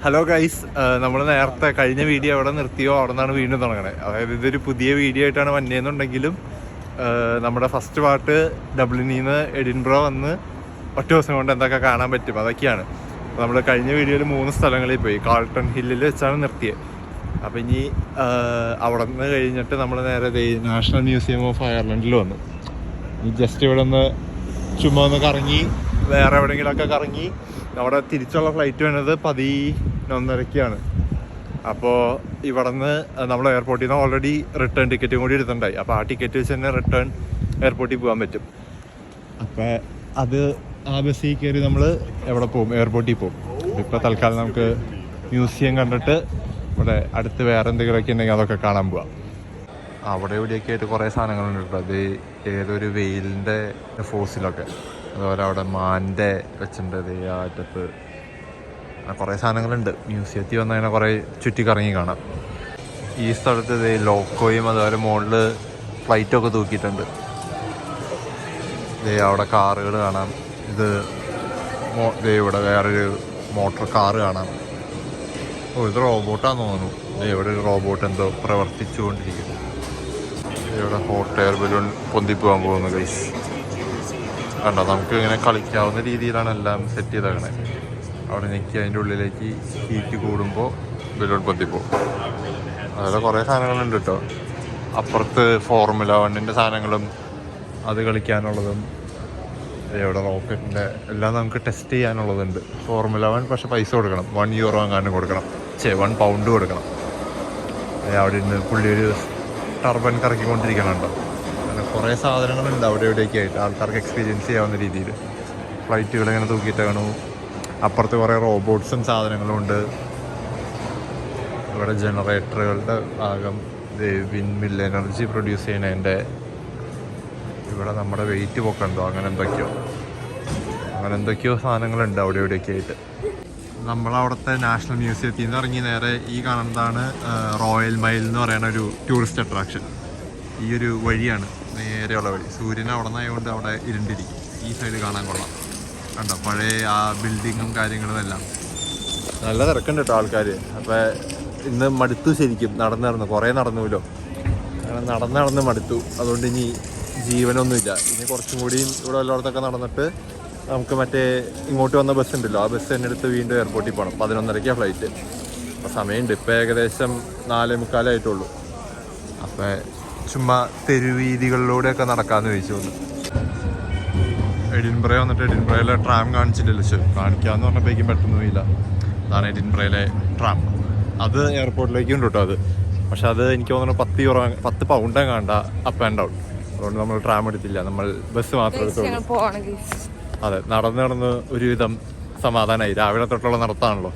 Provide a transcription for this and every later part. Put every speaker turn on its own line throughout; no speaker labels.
Hello guys, നമ്മൾ നേരത്തെ കഴിഞ്ഞ വീഡിയോ എവിടെ നിർത്തിയോ അവിടെ നിന്നാണ് വീണ്ടും തുടങ്ങണത്. അതായത് ഇതൊരു പുതിയ വീഡിയോ ആയിട്ടാണ് വന്നതെന്നുണ്ടെങ്കിലും നമ്മുടെ ഫസ്റ്റ് പാർട്ട് ഡബ്ലിനിൽ നിന്ന് എഡിൻബ്രോ വന്ന് ഒറ്റ ദിവസം കൊണ്ട് എന്തൊക്കെ കാണാൻ പറ്റും അതൊക്കെയാണ്. നമ്മൾ കഴിഞ്ഞ വീഡിയോയിൽ 3 സ്ഥലങ്ങളിൽ പോയി. കാൾട്ടൺ ഹില്ലിൽ വെച്ചാണ് നിർത്തിയത്. അപ്പോൾ ഇനി അവിടെ നിന്ന് കഴിഞ്ഞിട്ട് നമ്മൾ നേരെ നാഷണൽ മ്യൂസിയം ഓഫ് അയർലൻഡിൽ വന്നു. ഈ ജസ്റ്റ് ഇവിടെ നിന്ന് ചുമ്മാ ഒന്ന് കറങ്ങി വേറെ എവിടെയെങ്കിലുമൊക്കെ കറങ്ങി അവിടെ തിരിച്ചുള്ള ഫ്ലൈറ്റ് വേണ്ടത് 11:30-ക്കാണ്. അപ്പോൾ ഇവിടെ നിന്ന് നമ്മൾ എയർപോർട്ടിൽ നിന്ന് ഓൾറെഡി റിട്ടേൺ ടിക്കറ്റും കൂടി എടുത്തിട്ടുണ്ടായി. അപ്പോൾ ആ ടിക്കറ്റ് വെച്ച് തന്നെ റിട്ടേൺ എയർപോർട്ടിൽ പോകാൻ പറ്റും. അപ്പോൾ അത് ആ ബസ്സിൽ കയറി നമ്മൾ എവിടെ പോകും? എയർപോർട്ടിൽ പോകും. ഇപ്പോൾ തൽക്കാലം നമുക്ക് മ്യൂസിയം കണ്ടിട്ട് ഇവിടെ അടുത്ത് വേറെ എന്തെങ്കിലുമൊക്കെ ഉണ്ടെങ്കിൽ അതൊക്കെ കാണാൻ പോവാം. അവിടെ ഇവിടെയൊക്കെ ആയിട്ട് കുറേ സാധനങ്ങളുണ്ട് കേട്ടോ. അത് ഏതൊരു വെയിലിൻ്റെ ഫോസിലൊക്കെ, അതുപോലെ അവിടെ മാൻ്റെ വെച്ചിട്ടുണ്ട് ആ അറ്റത്ത്. കുറേ സാധനങ്ങളുണ്ട്. മ്യൂസിയത്തിൽ വന്ന് അങ്ങനെ കുറേ ചുറ്റിക്കറങ്ങി കാണാം. ഈ സ്ഥലത്ത് ലോക്കോയും അതുപോലെ മുകളിൽ ഫ്ലൈറ്റൊക്കെ തൂക്കിയിട്ടുണ്ട്. അവിടെ കാറുകൾ കാണാം. ഇത് ഇവിടെ വേറൊരു മോട്ടോർ കാറ് കാണാം. ഇത് റോബോട്ടാന്ന് തോന്നുന്നു. ഇവിടെ ഒരു റോബോട്ട് എന്തോ പ്രവർത്തിച്ചുകൊണ്ടിരിക്കുന്നു. ഇവിടെ ഹോട്ട് എയർ ബലൂൺ പൊന്തിപ്പോകാൻ പോകുന്നു ഗൈസ്. കണ്ടോ, നമുക്ക് ഇങ്ങനെ കളിക്കാവുന്ന രീതിയിലാണ് എല്ലാം സെറ്റ് ചെയ്തേക്കണേ. അവിടെ ഞെക്കി അതിൻ്റെ ഉള്ളിലേക്ക് ഹീറ്റ് കൂടുമ്പോൾ ബലൂൺ പൊന്തിപ്പോവും. അതുപോലെ കുറേ സാധനങ്ങളുണ്ട് കേട്ടോ. അപ്പുറത്ത് ഫോർമുല 1 സാധനങ്ങളും അത് കളിക്കാനുള്ളതും ഇവിടെ റോക്കറ്റിൻ്റെ എല്ലാം നമുക്ക് ടെസ്റ്റ് ചെയ്യാനുള്ളതുണ്ട്. ഫോർമുല 1 പക്ഷേ പൈസ കൊടുക്കണം. €1 എങ്ങാനും കൊടുക്കണം. 1 പൗണ്ട് കൊടുക്കണം. അവിടെ ഇരുന്ന് പുള്ളി ഒരു ടർബൻ കറക്കിക്കൊണ്ടിരിക്കണുണ്ടോ. അങ്ങനെ കുറേ സാധനങ്ങളുണ്ട് അവിടെ ഇവിടെയൊക്കെ ആയിട്ട് ആൾക്കാർക്ക് എക്സ്പീരിയൻസ് ചെയ്യാവുന്ന രീതിയിൽ. ഫ്ലൈറ്റുകൾ ഇങ്ങനെ തൂക്കിയിട്ട് കാണും. അപ്പുറത്ത് കുറേ റോബോട്ട്സും സാധനങ്ങളും ഉണ്ട്. ഇവിടെ ജനറേറ്ററുകളുടെ ഭാഗം, വിൻമിൽ എനർജി പ്രൊഡ്യൂസ് ചെയ്യണതിൻ്റെ. ഇവിടെ നമ്മുടെ വെയിറ്റ് പൊക്കണ്ടോ, അങ്ങനെ എന്തൊക്കെയോ സാധനങ്ങളുണ്ട് അവിടെ ഇവിടെയൊക്കെ ആയിട്ട്. നമ്മളവിടുത്തെ നാഷണൽ മ്യൂസിയത്തിൽ നിന്ന് ഇറങ്ങി നേരെ ഈ കാണുന്നതാണ് റോയൽ മൈൽ എന്ന് പറയുന്ന ഒരു ടൂറിസ്റ്റ് അട്രാക്ഷൻ. ഈ ഒരു വഴിയാണ് നേരെയുള്ള വഴി. സൂര്യൻ അവിടെ നിന്നായതുകൊണ്ട് അവിടെ ഇരുണ്ടിരിക്കും. ഈ സൈഡ് കാണാൻ കൊള്ളാം. കണ്ടോ പഴയ ആ ബിൽഡിങ്ങും കാര്യങ്ങളും എല്ലാം. നല്ല തിരക്കുണ്ട് കേട്ടോ ആൾക്കാർ. അപ്പോൾ ഇന്ന് മടുത്തു ശരിക്കും. നടന്ന് കുറേ നടന്നുല്ലോ. അങ്ങനെ നടന്ന് മടുത്തു. അതുകൊണ്ട് ഇനി ജീവനൊന്നുമില്ല. ഇനി കുറച്ചും കൂടി ഇവിടെ എല്ലായിടത്തൊക്കെ നടന്നിട്ട് നമുക്ക് മറ്റേ ഇങ്ങോട്ട് വന്ന ബസ് ഉണ്ടല്ലോ, ആ ബസ് തന്നെ എടുത്ത് വീണ്ടും എയർപോർട്ടിൽ പോകണം. 11:30-ക്കാണ് ഫ്ലൈറ്റ്. അപ്പോൾ സമയമുണ്ട്. ഇപ്പോൾ ഏകദേശം 4:45 അപ്പോൾ ചുമ്മാ തെരുവീതികളിലൂടെയൊക്കെ നടക്കാമെന്ന് ചോദിച്ചു വന്നു. എഡിൻബ്രോ വന്നിട്ട് എഡിൻബ്രോയിലെ ട്രാം കാണിച്ചിട്ടില്ല. കാണിക്കാമെന്ന് പറഞ്ഞപ്പോഴേക്കും പെട്ടെന്നൊന്നുമില്ല. അതാണ് എഡിൻബ്രോയിലെ ട്രാം. അത് എയർപോർട്ടിലേക്കും ഉണ്ട് കേട്ടോ. അത് പക്ഷെ അത് എനിക്ക് തോന്നുന്നു €10 പൗണ്ട് കാണണ്ട അപ്പ് ആൻഡ് ഡൗൺ. അതുകൊണ്ട് നമ്മൾ ട്രാം എടുത്തില്ല. നമ്മൾ ബസ് മാത്രം എടുത്തോളൂ. അതെ, നടന്ന് ഒരുവിധം സമാധാനമായി. രാവിലെ തൊട്ടുള്ള നടത്താണല്ലോ,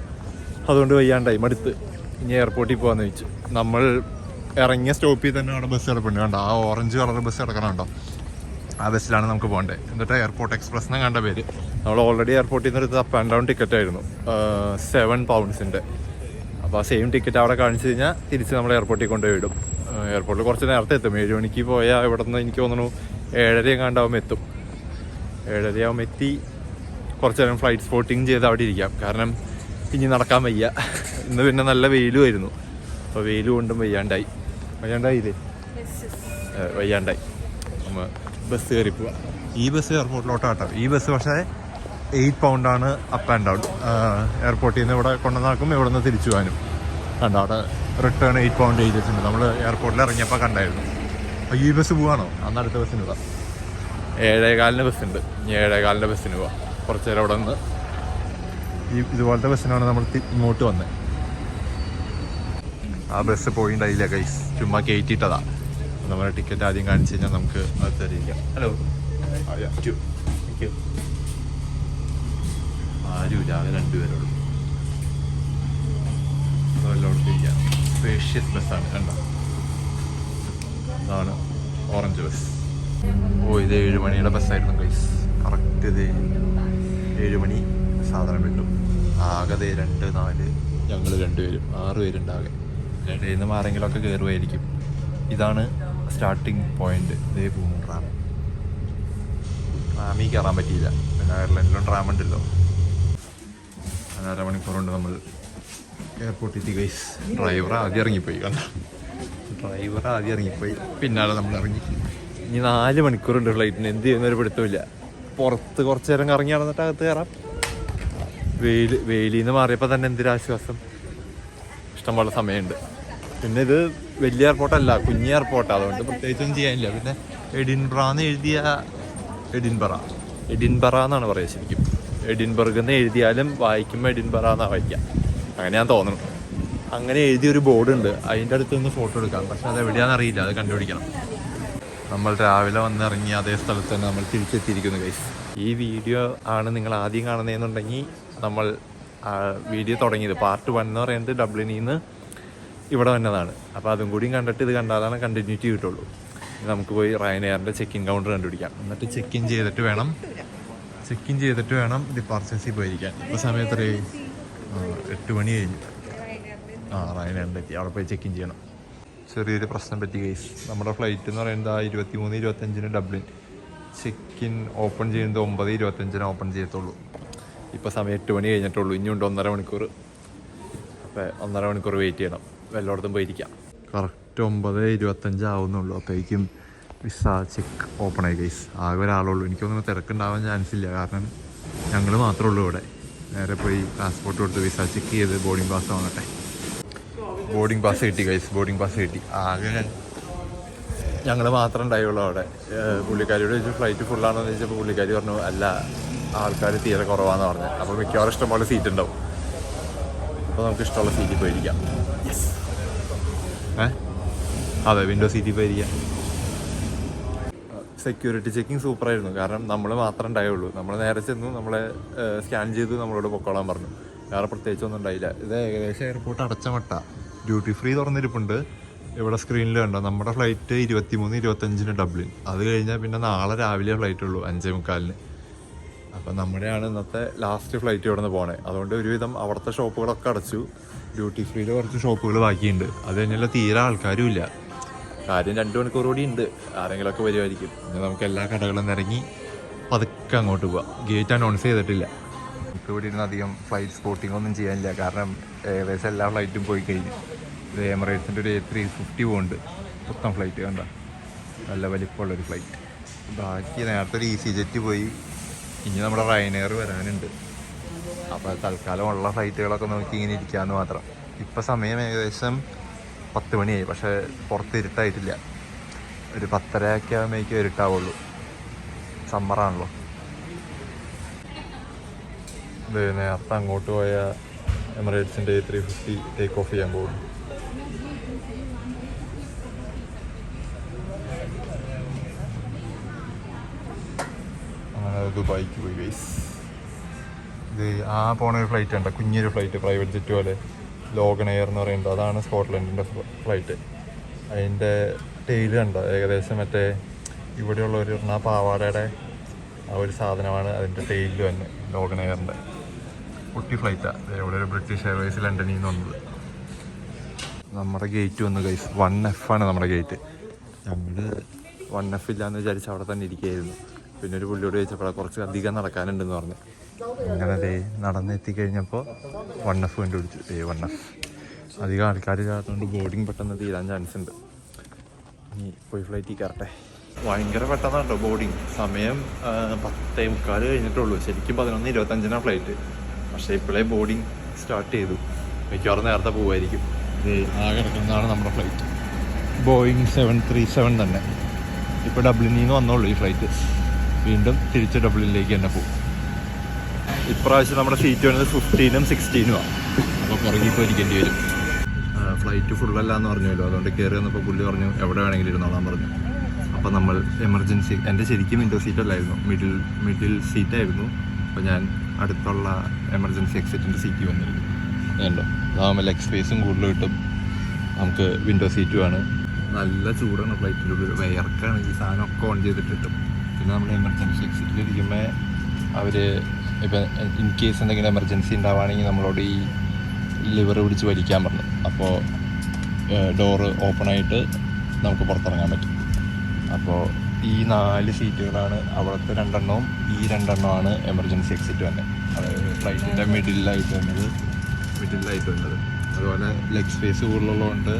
അതുകൊണ്ട് വയ്യാണ്ടായി മടുത്ത്. ഇനി എയർപോർട്ടിൽ പോകാമെന്ന് വെച്ചു. നമ്മൾ ഇറങ്ങിയ സ്റ്റോപ്പിൽ തന്നെ അവിടെ ബസ് കിടപ്പുണ്ട്. കണ്ടോ, ആ ഓറഞ്ച് കളർ ബസ് കിടക്കണുണ്ടോ, ആ ബസ്സിലാണ് നമുക്ക് പോകേണ്ടത്. എന്നിട്ട് എയർപോർട്ട് എക്സ്പ്രസ് എന്ന് കണ്ട പേര്. നമ്മൾ ഓൾറെഡി എയർപോർട്ടിൽ നിന്ന് എടുത്ത് അപ്പ് ആൻഡ് ഡൗൺ ടിക്കറ്റ് ആയിരുന്നു, £7. അപ്പോൾ ആ സെയിം ടിക്കറ്റ് അവിടെ കാണിച്ചു കഴിഞ്ഞാൽ തിരിച്ച് നമ്മൾ എയർപോർട്ടിൽ കൊണ്ടുപോയി വിടും. എയർപോർട്ടിൽ കുറച്ച് നേരത്തെ എത്തും. 7 മണിക്ക് പോയാൽ ഇവിടെ നിന്ന് എനിക്ക് തോന്നുന്നു 7:30 എങ്ങാണ്ടാവുമ്പോൾ എത്തും. 7:30 എത്തി കുറച്ച് നേരം ഫ്ലൈറ്റ് സ്പോട്ടിങ് ചെയ്ത് അവിടെ ഇരിക്കാം. കാരണം ഇനി നടക്കാൻ വയ്യ. ഇന്ന് പിന്നെ നല്ല വെയിലുമായിരുന്നു. അപ്പോൾ വെയിൽ കൊണ്ടും വയ്യാണ്ടായി ഇതേ വയ്യാണ്ടായി. നമ്മൾ ബസ് കയറി പോവാം. ഈ ബസ് എയർപോർട്ടിലോട്ടാട്ടോ. ഈ ബസ് പക്ഷേ £8 അപ്പ് ആൻഡ് ഡൗൺ. എയർപോർട്ടിൽ നിന്ന് ഇവിടെ കൊണ്ടുവന്നാക്കും, ഇവിടെ നിന്ന് തിരിച്ചു പോകാനും. കണ്ടോ അവിടെ റിട്ടേൺ £8 എഴുതിയിട്ടുണ്ട്. നമ്മൾ എയർപോർട്ടിൽ ഇറങ്ങിയപ്പോൾ കണ്ടായിരുന്നു. അപ്പോൾ ഈ ബസ് പോവാണോ? അന്ന് അടുത്ത ബസ്സിന് പോവാം. 7:15 ബസ്സുണ്ട്. 7:15 ബസ്സിന് പോവാം. കുറച്ച് നേരം അവിടെ നിന്ന് ഇതുപോലത്തെ ബസ്സിനാണ് നമ്മൾ ഇങ്ങോട്ട് വന്നത്. ആ ബസ് പോയിണ്ടായില്ല ഗൈസ്, ചുമ്മാ കയറ്റിയിട്ടതാ. നമ്മുടെ ടിക്കറ്റ് ആദ്യം കാണിച്ചു കഴിഞ്ഞാൽ നമുക്ക് അത് തരിക. ഹലോ, ആരുമില്ല, ആകെ 2 പേരോട്. എല്ലായിടത്തും ഇരിക്കാം. സ്പേഷ്യസ് ബസ്സാണ്. കണ്ടോ, ഇതാണ് ഓറഞ്ച് ബസ്. ഇത് 7 മണിയുടെ ബസ്സായിരുന്നു ഗൈസ്. കറക്റ്റ് ഇത് 7 മണി സാധനം കിട്ടും. ആകെ 2, 4, ഞങ്ങൾ 2 പേരും 6 പേരുണ്ടാകെ. ഇടയിൽ നിന്ന് ആരെങ്കിലുമൊക്കെ കയറുമായിരിക്കും. ഇതാണ് സ്റ്റാർട്ടിങ് പോയിന്റ്. ഇതേ പോകും ട്രാം. ട്രാമിൽ കയറാൻ പറ്റിയില്ല. പിന്നെ അയർലൻഡിലും ട്രാം ഉണ്ടല്ലോ. 1.5 മണിക്കൂർ കൊണ്ട് നമ്മൾ എയർപോർട്ടിൽ എത്തി ഗൈസ്. ഡ്രൈവർ ആദ്യം ഇറങ്ങിപ്പോയി. പിന്നാലെ നമ്മൾ ഇറങ്ങി. ഇനി 4 മണിക്കൂറുണ്ട് ഫ്ലൈറ്റിന്. എന്ത് ചെയ്യുന്നൊരു പിടുത്തമില്ല. പുറത്ത് കുറച്ച് നേരം കറങ്ങി നടന്നിട്ട് അകത്ത് കയറാം. വെയിലിൽ നിന്ന് മാറിയപ്പോൾ തന്നെ എന്തൊരാശ്വാസം. ഇഷ്ടംപോലെ സമയമുണ്ട്. പിന്നെ ഇത് വലിയ എയർപോർട്ടല്ല, കുഞ്ഞ് എയർപോർട്ടാണ്. അതുകൊണ്ട് പ്രത്യേകിച്ചൊന്നും ചെയ്യാനില്ല. പിന്നെ എഡിൻബറാന്ന് എഴുതിയ എഡിൻബറ എന്നാണ് പറയുക ശരിക്കും. എഡിൻബർഗ് എന്ന് എഴുതിയാലും വായിക്കുമ്പോൾ എഡിൻബറ എന്നാണ് വായിക്കുക. അങ്ങനെ ഞാൻ തോന്നുന്നു. അങ്ങനെ എഴുതിയൊരു ബോർഡുണ്ട്. അതിൻ്റെ അടുത്ത് നിന്ന് ഫോട്ടോ എടുക്കാം. പക്ഷെ അത് എവിടെയാണെന്ന് അറിയില്ല. അത് കണ്ടുപിടിക്കണം. നമ്മൾ രാവിലെ വന്നിറങ്ങി അതേ സ്ഥലത്ത് തന്നെ നമ്മൾ തിരിച്ചെത്തിയിരിക്കുന്നു ഗൈസ്. ഈ വീഡിയോ ആണ് നിങ്ങൾ ആദ്യം കാണുന്നതെന്നുണ്ടെങ്കിൽ നമ്മൾ വീഡിയോ തുടങ്ങിയത് പാർട്ട് 1 എന്ന് പറയുന്നത് ഡബ്ലിനിൽ നിന്ന് ഇവിടെ വന്നതാണ്. അപ്പോൾ അതും കൂടിയും കണ്ടിട്ട് ഇത് കണ്ടാലാണ് കണ്ടിന്യൂറ്റി കിട്ടുള്ളൂ. നമുക്ക് പോയി റയനെയറിൻ്റെ ചെക്കിൻ കൗണ്ടർ കണ്ടുപിടിക്കാം. എന്നിട്ട് ചെക്കിൻ ചെയ്തിട്ട് വേണം ഡിപ്പാർച്ചേഴ്സിൽ പോയിരിക്കാൻ. ഇപ്പോൾ സമയത്ത് 8 മണി കഴിഞ്ഞു. റയനെയറിൻ്റെ എത്തി. അവിടെ പോയി ചെക്കിൻ ചെയ്യണം. ചെറിയൊരു പ്രശ്നം പറ്റി ഗൈസ്. നമ്മുടെ ഫ്ലൈറ്റ് എന്ന് പറയുന്നത് 23:25 ഡബ്ലിൻ. ചെക്കിൻ ഓപ്പൺ ചെയ്യുന്നത് 9:25 ഓപ്പൺ ചെയ്യത്തുള്ളൂ. ഇപ്പോൾ സമയം 8 മണി കഴിഞ്ഞിട്ടുള്ളൂ. ഇനിയുണ്ട് 1.5 മണിക്കൂർ. അപ്പോൾ 1.5 മണിക്കൂർ വെയിറ്റ് ചെയ്യണം. വല്ലയിടത്തും പോയിരിക്കാം. കറക്റ്റ് 9:25 ആവുന്നുള്ളൂ. അപ്പോഴേക്കും വിസ ചെക്ക് ഓപ്പൺ ആയി ഗൈസ്. ആകെ ഒരാളുള്ളൂ. എനിക്കൊന്നും തിരക്കുണ്ടാവാൻ ചാൻസ് ഇല്ല. കാരണം ഞങ്ങൾ മാത്രമേ ഉള്ളൂ ഇവിടെ. നേരെ പോയി പാസ്പോർട്ട് കൊടുത്ത് വിസ ചെക്ക് ചെയ്ത് ബോർഡിംഗ് പാസ് വാങ്ങട്ടെ. ബോർഡിംഗ് പാസ് കിട്ടി ഗൈസ്. ആകെ ഞങ്ങൾ മാത്രം ഉണ്ടായുള്ളൂ അവിടെ. പുള്ളിക്കാരിയോട് ചോദിച്ചു ഫ്ലൈറ്റ് ഫുള്ളാണെന്ന് ചോദിച്ചപ്പോൾ പുള്ളിക്കാരി പറഞ്ഞു അല്ല, ആൾക്കാർ തീരെ കുറവാന്ന് പറഞ്ഞു. അപ്പോൾ മിക്കവാറും ഇഷ്ടംപോലെ സീറ്റ് ഉണ്ടാവും. അപ്പോൾ നമുക്ക് ഇഷ്ടമുള്ള സീറ്റിൽ പോയിരിക്കാം. അതെ, വിൻഡോ സീറ്റിൽ പോയിരിക്കാം. സെക്യൂരിറ്റി ചെക്കിങ് സൂപ്പറായിരുന്നു. കാരണം നമ്മൾ മാത്രമേ ഉണ്ടായുള്ളൂ. നമ്മൾ നേരെ ചെന്നു, നമ്മളെ സ്കാൻ ചെയ്തു, നമ്മളോട് പൊക്കോളാൻ പറഞ്ഞു. വേറെ പ്രത്യേകിച്ചൊന്നും ഉണ്ടായില്ല. ഇത് ഏകദേശം എയർപോർട്ട് അടച്ച മട്ട. ഡ്യൂട്ടി ഫ്രീ തുറന്നിരിപ്പുണ്ട്. ഇവിടെ സ്ക്രീനിൽ കണ്ടോ, നമ്മുടെ ഫ്ലൈറ്റ് 23:25 ഡബ്ലിൻ. അത് കഴിഞ്ഞാൽ പിന്നെ നാളെ രാവിലെ ഫ്ലൈറ്റ് ഉള്ളൂ 5:45. അപ്പം നമ്മുടെയാണ് ഇന്നത്തെ ലാസ്റ്റ് ഫ്ലൈറ്റ് ഇവിടെ നിന്ന് പോകണേ. അതുകൊണ്ട് ഒരുവിധം അവിടുത്തെ ഷോപ്പുകളൊക്കെ അടച്ചു. ഡ്യൂട്ടി ഫ്രീയിൽ കുറച്ച് ഷോപ്പുകൾ ബാക്കിയുണ്ട്. അത് കഴിഞ്ഞാൽ തീരെ ആൾക്കാരും ഇല്ല. കാര്യം 2 മണിക്കൂർ കൂടി ഉണ്ട്. ആരെങ്കിലുമൊക്കെ വരുമായിരിക്കും. പിന്നെ നമുക്ക് എല്ലാ കടകളും ഇറങ്ങി പതുക്കെ അങ്ങോട്ട് പോവാം. ഗേറ്റ് അനൗൺസ് ചെയ്തിട്ടില്ല. നമുക്ക് ഇവിടെ ഇരുന്ന് അധികം ഫ്ലൈറ്റ് സ്പോട്ടിംഗ് ഒന്നും ചെയ്യാനില്ല. കാരണം ഏകദേശം എല്ലാ ഫ്ലൈറ്റും പോയി കഴിഞ്ഞു. ഇത് എമിറേറ്റ്സിൻ്റെ ഒരു A350 പോകുന്നുണ്ട്. മൊത്തം ഫ്ലൈറ്റ് കണ്ട, നല്ല വലിപ്പമുള്ളൊരു ഫ്ലൈറ്റ്. ബാക്കി നേരത്തെ ഒരു EasyJet പോയി. ഇനി നമ്മുടെ റയനെയർ വരാനുണ്ട്. അപ്പോൾ തൽക്കാലം ഉള്ള ഫ്ലൈറ്റുകളൊക്കെ നോക്കി ഇങ്ങനെ ഇരിക്കാമെന്ന് മാത്രം. ഇപ്പം സമയം ഏകദേശം 10 മണിയായി. പക്ഷേ പുറത്ത് ഇരുട്ടായിട്ടില്ല. ഒരു 10:30 ആകുമ്പോഴേക്കും ഇരുട്ടാവുള്ളൂ. സമ്മറാണല്ലോ. ഇത് നേരത്തെ അങ്ങോട്ട് പോയ എമിറേറ്റ്സിൻ്റെ A350 ടേക്ക് ഓഫ് ചെയ്യാൻ പോകുന്നു. അങ്ങനെ ദുബായിക്ക് പോയി ഗൈസ്. ഇത് പോണൊരു ഫ്ലൈറ്റ് ഉണ്ട്, കുഞ്ഞൊരു ഫ്ലൈറ്റ്, പ്രൈവറ്റ് ജെറ്റ് പോലെ. ലോഗൺ എയർ എന്ന് പറയുന്നത്, അതാണ് സ്കോട്ട്ലൻഡിൻ്റെ ഫ്ലൈറ്റ്. അതിൻ്റെ ടെയിൽ കണ്ടോ, ഏകദേശം മറ്റേ ഇവിടെയുള്ള ഒരു പാവാടയുടെ ആ ഒരു സാധനമാണ് അതിൻ്റെ ടെയിലിൽ തന്നെ. ലോഗൺ എയറിൻ്റെ കുട്ടി ഫ്ലൈറ്റാണ്. ഇവിടെ ഒരു ബ്രിട്ടീഷ് എയർവേസ് ലണ്ടനിൽ നിന്ന് വന്നത്. നമ്മുടെ ഗേറ്റ് വന്നു ഗൈസ്. 1F ആണ് നമ്മുടെ ഗേറ്റ്. ഞങ്ങൾ 1F ഇല്ലയെന്ന് വിചാരിച്ച് അവിടെ തന്നെ ഇരിക്കുകയായിരുന്നു. പിന്നെ ഒരു പുള്ളിയോട് ചോദിച്ചപ്പോൾ കുറച്ച് അധികം നടക്കാനുണ്ടെന്ന് പറഞ്ഞു. അങ്ങനെ നടന്നെത്തിക്കഴിഞ്ഞപ്പോൾ 1F കണ്ടുപിടിച്ചു. 1F. അധികം ആൾക്കാർ ഇല്ലാത്തതുകൊണ്ട് ബോർഡിങ് പെട്ടെന്ന് തീരാൻ ചാൻസ് ഉണ്ട്. ഇനി പോയി ഫ്ലൈറ്റിൽ കയറട്ടെ. ഭയങ്കര പെട്ടെന്നാണ് കേട്ടോ ബോർഡിങ്. സമയം 10:45 കഴിഞ്ഞിട്ടുള്ളൂ. ശരിക്കും 11:25 ഫ്ലൈറ്റ്. പക്ഷേ ഇപ്പോഴേ ബോർഡിങ് സ്റ്റാർട്ട് ചെയ്തു. മിക്കവാറും നേരത്തെ പോകുമായിരിക്കും. ഇത് കിടക്കുന്നതാണ് നമ്മുടെ ഫ്ലൈറ്റ്. ബോയിങ് 737 തന്നെ. ഇപ്പോൾ ഡബ്ലിനിൽ നിന്ന് വന്നോളൂ ഈ ഫ്ലൈറ്റ്. വീണ്ടും തിരിച്ച് ഡബ്ലിനിലേക്ക് തന്നെ പോകും. ഇപ്രാവശ്യം നമ്മുടെ സീറ്റ് വരുന്നത് 15ഉം 16ഉമാണ്. അപ്പോൾ പുറകിപ്പോൾ ഇരിക്കേണ്ടി വരും. ഫ്ലൈറ്റ് ഫുള്ളല്ല എന്ന് പറഞ്ഞല്ലോ. അതുകൊണ്ട് കയറി വന്നപ്പോൾ പുള്ളി പറഞ്ഞു എവിടെ വേണമെങ്കിലും ഇരുന്നോളാൻ പറഞ്ഞു. അപ്പോൾ നമ്മൾ എമർജൻസി, എൻ്റെ ശരിക്കും വിൻഡോ സീറ്റല്ലായിരുന്നു, മിഡിൽ സീറ്റായിരുന്നു. അപ്പോൾ ഞാൻ അടുത്തുള്ള എമർജൻസി എക്സിറ്റിൻ്റെ സീറ്റ് വന്നിരുന്നു. വേണ്ടോ, അതാകുമ്പോൾ ലെഗ് സ്പേസും കൂടുതൽ കിട്ടും. നമുക്ക് വിൻഡോ സീറ്റുമാണ്. നല്ല ചൂടാണ് ഫ്ലൈറ്റിൻ്റെ ഉള്ളിൽ. വയർക്കാണ് ഈ സാധനമൊക്കെ ഓൺ ചെയ്തിട്ടിട്ടും. പിന്നെ നമ്മൾ എമർജൻസി എക്സിറ്റിൽ ഇരിക്കുമ്പോൾ അവർ ഇപ്പം ഇൻ കേസ് എന്തെങ്കിലും എമർജൻസി ഉണ്ടാവുകയാണെങ്കിൽ നമ്മളോട് ഈ ലിവർ പിടിച്ച് വലിക്കാൻ പറഞ്ഞു. അപ്പോൾ ഡോറ് ഓപ്പണായിട്ട് നമുക്ക് പുറത്തിറങ്ങാൻ പറ്റും. അപ്പോൾ ഈ 4 സീറ്റുകളാണ് അവിടുത്തെ 2എണ്ണവും ഈ 2എണ്ണമാണ് എമർജൻസി എക്സിറ്റ് തന്നെ. അതായത് ഫ്ലൈറ്റിൻ്റെ മിഡിലായിട്ട് വന്നത്. അതുപോലെ ലെഗ് സ്പേസ് കൂടുതലുള്ളതുകൊണ്ട്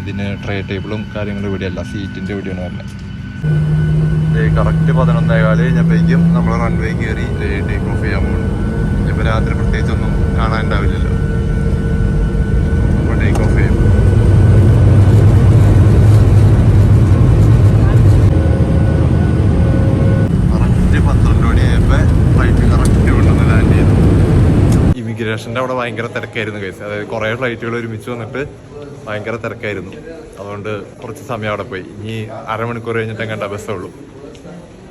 ഇതിന് ട്രേ ടേബിളും കാര്യങ്ങളും ഇവിടെയല്ല, സീറ്റിൻ്റെ ഇവിടെയാണ് വരുന്നത്. കറക്റ്റ് 11:15 കഴിഞ്ഞപ്പോഴേക്കും നമ്മൾ റൺവേ കയറി ടേക്ക് ഓഫ് ചെയ്യാൻ പോകും. ഇപ്പോൾ രാത്രി പ്രത്യേകിച്ചൊന്നും കാണാനുണ്ടാവില്ലല്ലോ, അപ്പോൾ ടേക്ക് ഓഫ് ചെയ്യും. കറക്റ്റ് 12 മണിയായപ്പോൾ ഫ്ലൈറ്റ് കറക്റ്റ് കൊണ്ടുവന്ന് ലാൻഡ് ചെയ്തു. ഇമിഗ്രേഷൻ്റെ അവിടെ ഭയങ്കര തിരക്കായിരുന്നു കേസ്. അതായത് കുറേ ഫ്ലൈറ്റുകൾ ഒരുമിച്ച് വന്നിട്ട് ഭയങ്കര തിരക്കായിരുന്നു. അതുകൊണ്ട് കുറച്ച് സമയം അവിടെ പോയി. ഇനി അരമണിക്കൂർ കഴിഞ്ഞിട്ട് കണ്ട ബസ്സുള്ളൂ.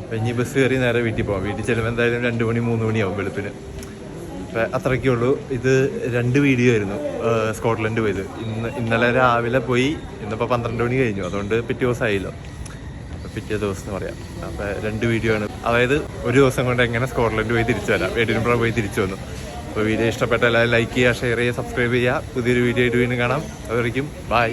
അപ്പം ഇനി ബസ് കയറി നേരെ വീട്ടിൽ പോകാം. വീട്ടിൽ ചെല്ലുമ്പോൾ എന്തായാലും 2 മണി 3 മണിയാവും വെളുപ്പിന്. അപ്പം അത്രയ്ക്കേ ഉള്ളൂ. ഇത് 2 വീഡിയോ ആയിരുന്നു സ്കോട്ട്ലൻഡ് പോയത്. ഇന്നലെ രാവിലെ പോയി, ഇന്നിപ്പോൾ 12 മണി കഴിഞ്ഞു. അതുകൊണ്ട് പിറ്റേ ദിവസമായില്ലോ, പിറ്റേ ദിവസം എന്ന് പറയാം. അപ്പം 2 വീഡിയോ ആണ്. അതായത് ഒരു ദിവസം കൊണ്ട് എങ്ങനെ സ്കോട്ട്ലൻഡ് പോയി തിരിച്ചു വരാം, എഡിൻബറ പോയി തിരിച്ചു വന്നു. അപ്പോൾ വീഡിയോ ഇഷ്ടപ്പെട്ട എല്ലാവരും ലൈക്ക് ചെയ്യുക, ഷെയർ ചെയ്യുക, സബ്സ്ക്രൈബ് ചെയ്യുക. പുതിയൊരു വീഡിയോ ആയിട്ട് വീണ്ടും കാണാം. അതുവരയ്ക്കും ബൈ.